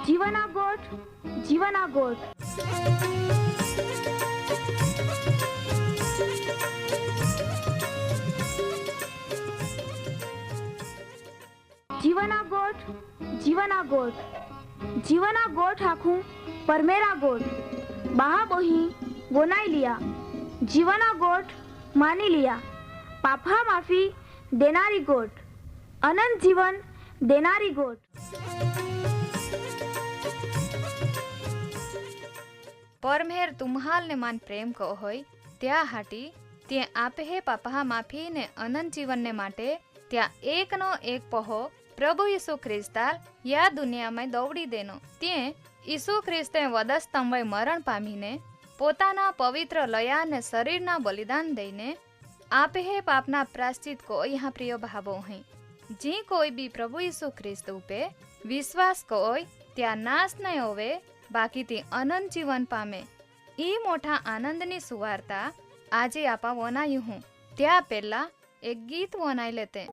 जीवना गोठ जीवना गोठ जीवना गोठ जीवना गोठ जीवना गोठ आखू परमेरा गोठ बाहा बोही गोनाई लिया जीवना गोठ मानी लिया पापा माफी देनारी गोठ अनंत जीवन देनारी गोठ। परमेर तुम्हाल ने मान प्रेम को होय त्या हाटी ते आपे हे पापा माफी ने अनंत जीवन ने माटे त्या एक नो एक पहो प्रभु यीशु ख्रिस्ताल या दुनिया में दौड़ी देनो ते यीशु ख्रिस्ते वधस्तंभे मरण पामीने पोताना पवित्र लया ने शरीरना बलिदान दईने आपे हे पापना प्राश्चित को यहाँ प्रिय भावो है जी कोई भी प्रभु यीशु ख्रिस्त उपे विश्वास कोय त्या नाश नहीं होवे बाकी ती अनंत जीवन पामे ई मोटा आनंदनी सुवार्ता आजे आपा वनायु हूँ त्या पेला एक गीत वनाई लेते।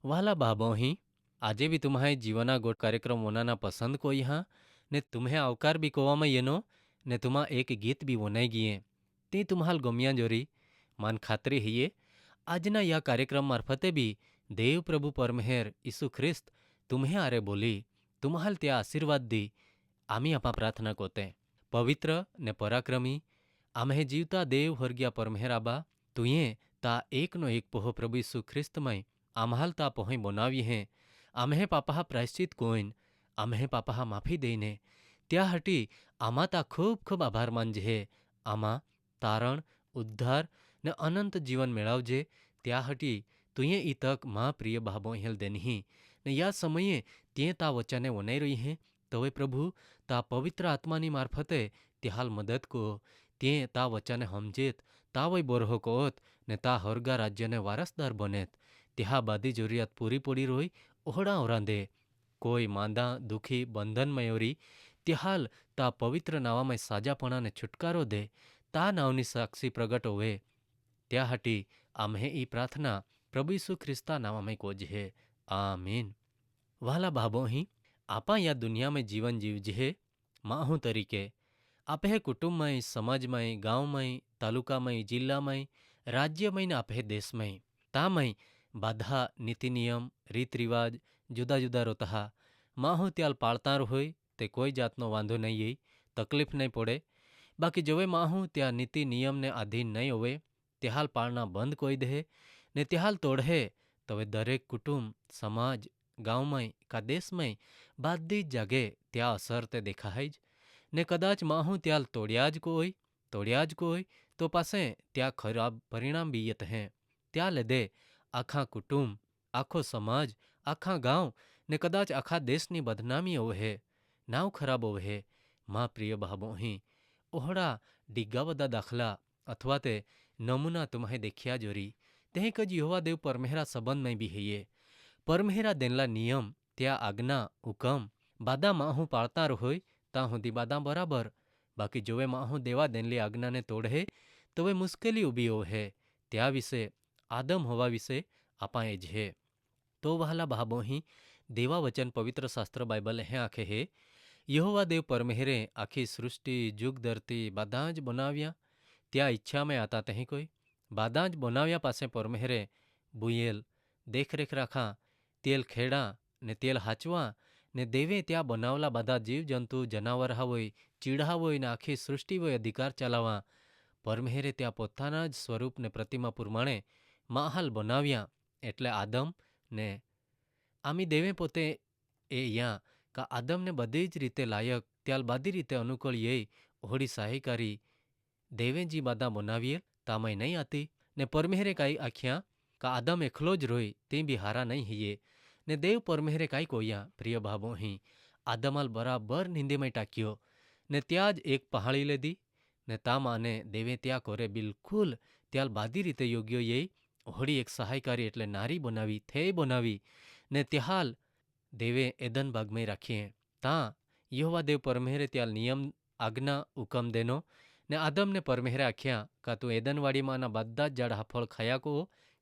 वाला बाबो ही आजे भी तुम्हारे जीवना गोट कार्यक्रम वनाना पसंद को यहाँ ने तुम्हें आवकार भी कोवा में येनो ने तुम्हा एक गीत भी वनाई गिये ते तुम्हाल गमिया जोरी मान खातरी हिये आजना या कार्यक्रम मार्फते भी देव प्रभु परमेहर यीशु ख्रिस्त तुम्हें आरे बोली तुम्हाल त्या आशीर्वाद दी आमी आपा प्रार्थना कोते पवित्र ने पराक्रमी આમહે જીવતા દેવ હરગ્યા પરમેહરાબા તુંએ તા એકનો એક પોહો પ્રભુ ઈસુ ખ્રિસ્તમય આમ્હાલ તા પોહઈ બોનાવી હે આમહે પાપા પ્રાયશ્ચિત કોઈન આમહે પાપા માફી દઈને ત્યાં હટી આમાં તા ખૂબ ખૂબ આભાર માનજે હે આમાં તારણ ઉદ્ધાર ને અનંત જીવન મેળવજે ત્યાં હટી તુંએ ઈ તક માં પ્રિય બાબો હેલ દેનહી ને યા સમયે તે તા વચને વનાઈ રહી હે તવે પ્રભુ તા પવિત્ર આત્માની મારફતે તે હાલ મદદ કો તે તા વચને સમજેત તા વય બોરહો કોત ને તા હરગા રાજ્યને વારસદાર બનેત ત્યાં બાદી જરૂરિયાત પૂરી પડી રોય ઓહડા ઓરાંદે કોઈ માંદા દુઃખી બંધન મયોરી તે હાલ તા પવિત્ર નાવામય સાજાપણાને છુટકારો દે તા નાવની સાક્ષી પ્રગટ હોવે ત્યાં હટી આમહે ઈ પ્રાર્થના પ્રભુ ઈસુ ખ્રિસ્તા નાવામય કોજહે આમીન। વાલા બાબોહી આપા યા દુનિયામાં જીવન જીવજે માહું તરીકે આપે કુટુંબમય સમાજમય ગાંવમય તાલુકામય જિલ્લામય રાજ્યમય ને આપે દેશમય તામય બાધા નીતિ નિયમ રીત રિવાજ જુદા જુદા રોતહા માહું ત્યાલ પાળતાર હોય તે કોઈ જાતનો વાંધો નહીં યઈ તકલીફ નહીં પડે બાકી જવે માહું ત્યાં નીતિ નિયમને આધીન નહીં હોવે તે હાલ પાળના બંધ કોઈ દે ને તે હાલ તોડહે તવે દરેક કુટુંબ સમાજ ગાંવમય કા દેશમય બાધી જ જાગે ત્યાં અસર તે દેખાય જ ને કદાચ માહું ત્યાલ તોડ્યા જ કોઈ તો પાસે ત્યાં ખરાબ પરિણામ બી યત હે ત્યાં લેદે આખા કુટુંબ આખો સમાજ આખા ગાંવ ને કદાચ આખા દેશની બદનામી ઓહે નાવ ખરાબ ઓહે માં પ્રિય બાબો અહીં ઓહડા ડીગા બધા દાખલા અથવા તે નમૂના તુમ્હે દેખ્યા જોરી તે કજ યુવા દેવ પરમેહરા સંબંધમાં બી હૈયે પરમેહરા દેનલા નિયમ ત્યાં આજ્ઞા હુકમ બાદા માહું પાળતા હોય ત્યાં સુધી બાદા બરાબર બાકી જોવે માહું દેવા દેનલી આજ્ઞાને તોડહે તોવે મુશ્કેલી ઊભી ઓહે ત્યાં વિશે આદમ હોવા વિશે આપાએ જ હે તો વહાલા બાબોહી દેવા વચન પવિત્ર શાસ્ત્ર બાઇબલ હે આખે હે યહોવા દેવ પરમેહરે આખી સૃષ્ટિ જુગ ધરતી બાદા જ બનાવ્યા ત્યાં ઈચ્છામાં આતા તહીં કોઈ બાદા જ બનાવ્યા પાસે પરમેહરે બુયેલ દેખરેખ રાખા તેલ ખેડા ને તેલ હાચવા ને દેવે ત્યાં બનાવલા બધા જીવજંતુ જનાવર હોય ચીડા હોય ને આખી સૃષ્ટિ હોય અધિકાર ચલાવવા પરમેહરે ત્યાં પોતાના જ સ્વરૂપ ને પ્રતિમા પ્રમાણે માહાલ બનાવ્યા એટલે આદમ ને આમી દેવે પોતે એ યા કા આદમને બધી જ રીતે લાયક ત્યાલ બાદી રીતે અનુકૂળ યે ઓહડી સહાયકારી દેવેજી બાદા બનાવીએ તામય નહીં આતી ને પરમેહરે કાંઈ આખ્યા કા આદમ એકલો જ રોય તે બી હારા નહીં હૈયે ને દેવ પરમેહરે કાંઈ કોયા પ્રિય બાબો અહીં આદમાલ બરાબર નિંદેમાં ટાક્યો ને ત્યાં જ એક પહાળી લેદી ને તા માને દેવે ત્યાં કોરે બિલકુલ ત્યાલ બાદી રીતે યોગ્ય યે ઓહડી એક સહાયકારી એટલે નારી બનાવી થે બનાવી ને ત્યાલ દેવે એદન બાગમાં રાખીએ તાં યહોવા દેવ પરમેહરે ત્યાલ નિયમ આજ્ઞા હુકમ દેનો ને આદમને પરમેહરે આખ્યા કા તું એદનવાડીમાંના બધા જ ઝાડ ફળ ખાયા કો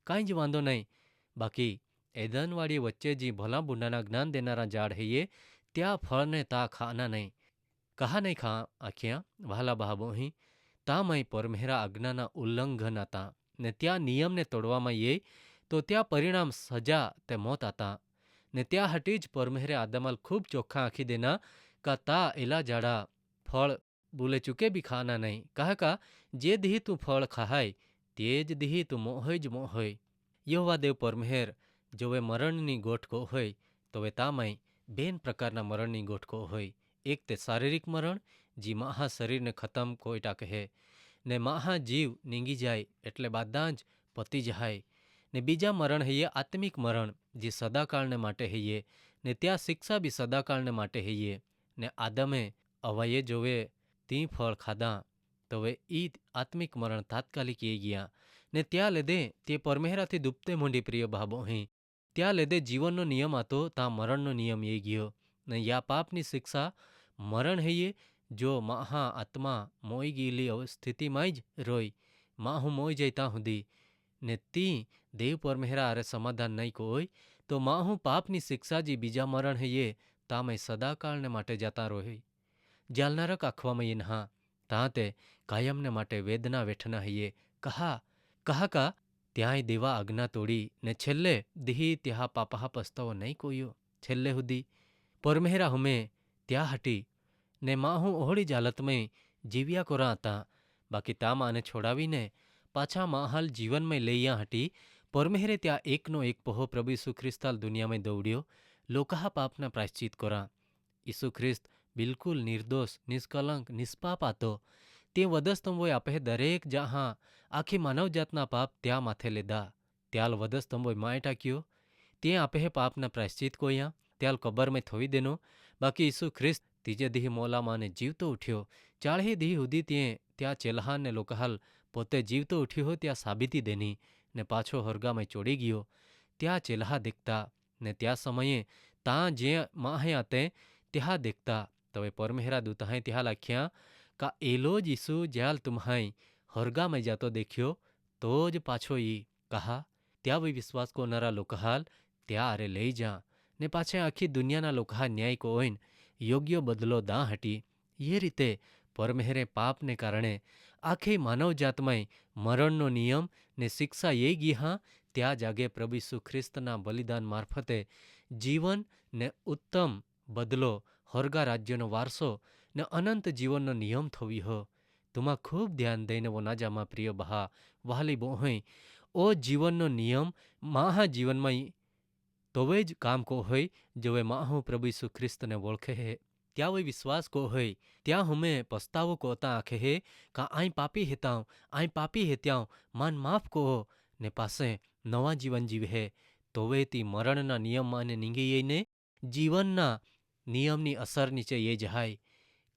કાંઈ જ વાંધો નહીં બાકી એદનવાડી વચ્ચે જી ભલા બુંડાના જ્ઞાન દેનારા ઝાડ હૈયે ત્યાં ફળને તા ખાના નહીં કહા નહીં ખા આખ્યા વહાલા બાબો અહીં તામય પરમેહરા આજ્ઞાના ઉલ્લંઘન હતા ને ત્યાં નિયમને તોડવામાં યે તો ત્યાં પરિણામ સજા તે મોત હતા ને ત્યાં હટી જ પરમેહરે આદમાલ ખૂબ ચોખ્ખા આંખી દેના કા તા એલા ઝાડા ફળ બોલે ચૂકે બી ખાના નહીં કહા જે દીહી તું ફળ ખાહાય તે જ દીહી તું મોહોય જ મોહોય યહોવા દેવ પરમેહર જોવે મરણની ગોઠકો હોય તોવે તામય બેન પ્રકારના મરણની ગોઠકો હોય એક તે શારીરિક મરણ જી માહા શરીરને ખતમ કોઈ ટાકે ને માહા જીવ નીંગી જાય એટલે બાદા જ પતી જાય ને બીજા મરણ હૈયે આત્મિક મરણ જે સદાકાળને માટે હૈયે ને ત્યાં શિક્ષા બી સદાકાળને માટે હૈયે ને આદમે અવાયે જોવે તી ફળ ખાધા તોવે ઈ આત્મિક મરણ તાત્કાલિક એ ગયા ને ત્યાં લેદે તે પરમેહરાથી દુપતે મોંડી પ્રિય બાબો અહીં ત્યાં લેદે જીવનનો નિયમ હતો ત્યાં મરણનો નિયમ એ ગયો ને યા પાપની શિક્ષા મરણ હૈયે જો માહા આત્મા મોઈ ગયેલી સ્થિતિમાં જ રોય માહું મોઈ જાય ત્યાં સુધી ને તી દેવ પરમેહરા અરે સમાધાન નહીં કોઈ તો માહું પાપની શિક્ષા જી બીજા મરણ હૈયે તામય સદાકાળને માટે જતા રોય જ્યાલ નરક આખવામાં એ નહા તાં તે કાયમને માટે વેદના વેઠના હૈયે કહા કા ત્યાંય દેવા આજ્ઞા તોડી ને છેલ્લે દિહી ત્યાં પાપા પસ્તાવો નહીં કોયો છેલ્લે સુધી પરમેહરા હમે ત્યાં હટી ને માહું ઓહળી જ હાલતમાં જીવ્યા કોરા હતા બાકી તા માને છોડાવીને પાછા માહાલ જીવનમય લઈયા હટી પરમેહરે ત્યાં એકનો એક પહો પ્રભુ ઈસુ ખ્રિસ્તાલ દુનિયામાં દોડ્યો લોકાહા પાપના પ્રાયશ્ચિત કરા. ઈસુ ખ્રિસ્ત બિલકુલ નિર્દોષ, નિષ્કલંક, નિષ્પાપ હતો. તે વધસ્તંભોએ આપે દરેક જહાં આખી માનવજાતના પાપ ત્યાં માથે લીધા. ત્યાલ વધસ્તંભોએ માય ટાક્યો. ત્યાં આપે પાપના પ્રાયશ્ચિત કોયા. ત્યાલ કબરમાં થોઈ દેનો. બાકી ઈસુ ખ્રિસ્ત ત્રીજે દીહ મોલામાને જીવતો ઉઠ્યો. 40 દીહ સુધી ત્યાં ચેલ્હાન ને લોકાહાલ પોતે જીવતો ઉઠ્યો હોય ત્યાં સાબિતી દેની ને પાછો હરગામાં ચોડી ગયો. ત્યાં ચેલ્હા દેખતા ને ત્યાં સમયે ત્યાં જે માહે આતે ત્યાં દેખતા. તવે પરમેહરા દૂતાહે ત્યાં લખ્યા કા એલો જ ઈસુ જ્યાલ તુમ્હાઈ હરગામાં જાતો દેખ્યો તો જ પાછો ઈ કહા. ત્યાં બી વિશ્વાસ કોનારા લોકાહાલ ત્યાં આરે લઈ જા ને પાછા આખી દુનિયાના લોકાહા ન્યાય કોઈન યોગ્ય બદલો દાં હટી. એ રીતે પરમેહરે પાપને કારણે આખી માનવજાતમાં મરણનો નિયમ ને શિક્ષા એ ગીહા. ત્યાં જાગે પ્રભુ ઈસુ ખ્રિસ્તના બલિદાન મારફતે જીવન ને ઉત્તમ બદલો, હોરગા રાજ્યનો વારસો ને અનંત જીવનનો નિયમ થવી હો. તુમાં ખૂબ ધ્યાન દઈને વનાજામાં પ્રિય બહા વહાલી બોહઈ ઓ જીવનનો નિયમ માહા જીવનમાં તોવે જ કામ કો હોય જોવે માહું પ્રભુ ઈસુ ખ્રિસ્તને ઓળખે હે. ત્યાં વही વિશ્વાસ કો હોય ત્યાં હમે પસ્તાવો કોતા આંખે હે કા આઈ પાપી હેત્યાઉં માન માફ કહો ને પાસે નવા જીવન જીવે હે. તોવે તી મરણના નિયમમાંને નીંગીને જીવનના નિયમની અસર નીચે એ જહાય.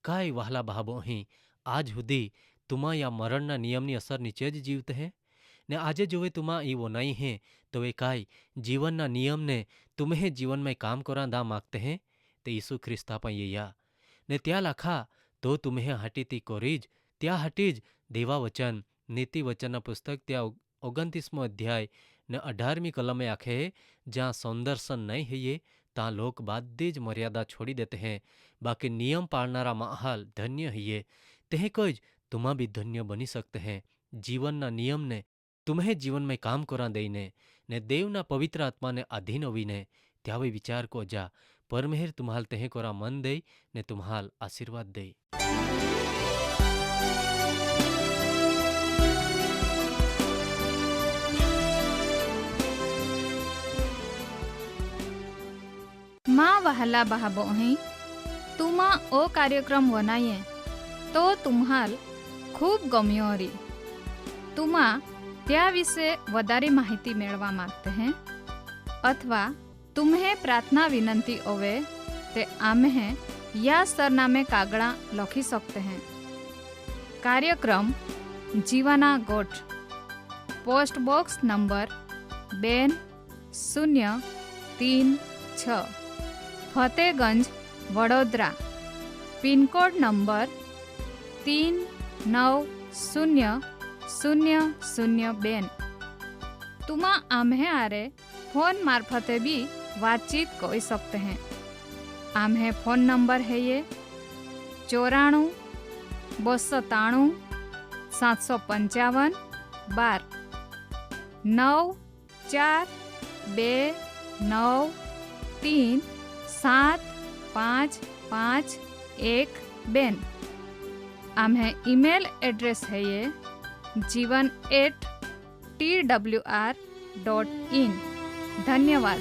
કાંઈ વહાલા બહાબો અહીં આજ સુધી તુમા યા મરણના નિયમની અસર નીચે જ જીવતે હે ને આજે જોવે તુમા ઈ વોનાઈ હે તો એ કાંઈ જીવનના નિયમને તુમ્હે જીવનમાં કામ કરા દા માગતે હે તે ઈસુ ખ્રિસ્તા પણ યા ને ત્યાં લખા તો તુમ્હે હટીતી કોરી જ ત્યાં હટી જ દેવા વચન નીતિ વચનના પુસ્તક ત્યાં 29મો અધ્યાય ને 18મી કલમે આખે જ્યાં સૌંદર્શન નહીં હૈયે ત્યાં લોક બાધી જ મર્યાદા છોડી દેતે हैं. બાકી નિયમ પાળનારા માહાલ ધન્ય હૈયે તે કોઈ જ તુમા બી ધન્ય બની શકતે हैं. જીવનના નિયમને તુમ્હે જીવનમાં કામ કરા દઈને ને દેવના પવિત્ર આત્માને આધીન હોવીને ત્યાં વિચાર કો જા પરમેહર તુમ્હાલ તેહે કોરા મન દે ને તુમ્હાલ આશીર્વાદ દે. માં વહાલા બહાબો અહીં તુમા ઓ કાર્યક્રમ વનાઈએ તો તુમ્હાલ ખૂબ ગમ્યો હરી. તુમા त्या विषे वधारी माहिती मेळवा मागते हैं अथवा तुम्हें प्रार्थना विनंती होवे ते आम्हे या सरनामे कागड़ा लखी सकते हैं. कार्यक्रम जीवाना गोठ, post box number 2036 Fatehganj Vadodara, pin code number 390002. तुमा आम्हे आरे फोन मार्फते भी बातचीत कर सकते हैं. आम्हे फोन नंबर है ये 94 293 755 12 9429375512. आम्हे ईमेल एड्रेस है ये jivan@twr.in. धन्यवाद.